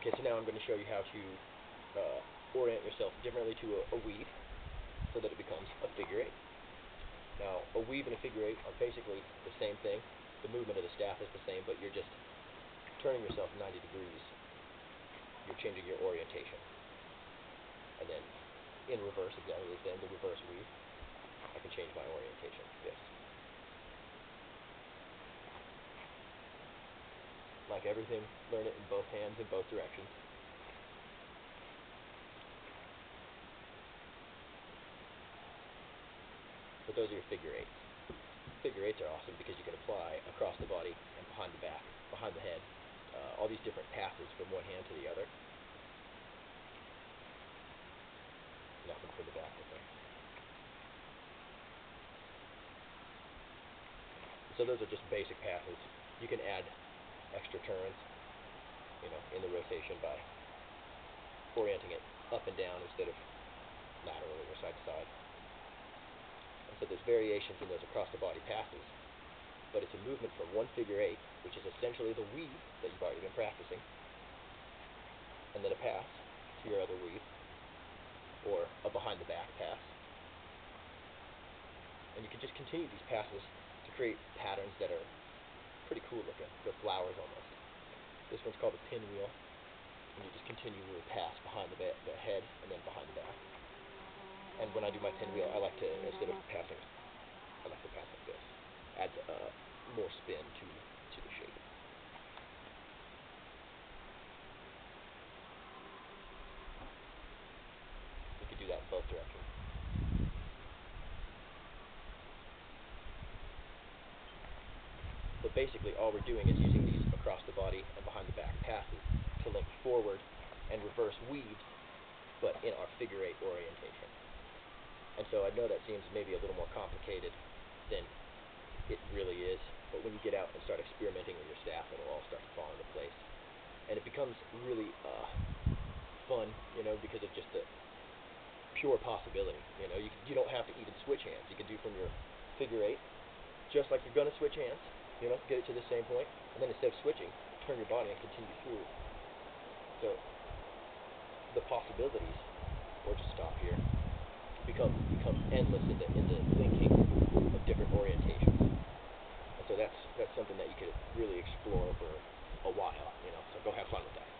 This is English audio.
Okay, so now I'm going to show you how to orient yourself differently to a weave so that it becomes a figure eight. Now, a weave and a figure eight are basically the same thing. The movement of the staff is the same, but you're just turning yourself 90 degrees. You're changing your orientation. And then in reverse, exactly the same, the reverse weave, I can change my orientation. This. Like everything, learn it in both hands, in both directions. But those are your figure eights. Figure eights are awesome because you can apply across the body and behind the back, behind the head, all these different passes from one hand to the other. Nothing for the back with them. So those are just basic passes. You can add extra turns, in the rotation by orienting it up and down instead of laterally or side to side. And so there's variations in those across the body passes, but it's a movement from one figure eight, which is essentially the weave that you've already been practicing, and then a pass to your other weave, or a behind the back pass. And you can just continue these passes to create patterns that are pretty cool looking. They're flowers almost. This one's called a pinwheel, and you just continue to pass behind the head and then behind the back. And when I do my pinwheel, I like to, instead of passing, I like to pass like this. Adds more spin to the shape. You can do that in both directions. But basically all we're doing is using these across the body and behind the back passes to link forward and reverse weaves, but in our figure eight orientation. And so I know that seems maybe a little more complicated than it really is, but when you get out and start experimenting with your staff, it'll all start to fall into place. And it becomes really fun, because of just the pure possibility. You don't have to even switch hands. You can do from your figure eight, just like you're going to switch hands, get it to the same point, and then instead of switching, turn your body and continue through. So the possibilities, or just stop here, become endless in the linking of different orientations. And so that's something that you could really explore for a while, so go have fun with that.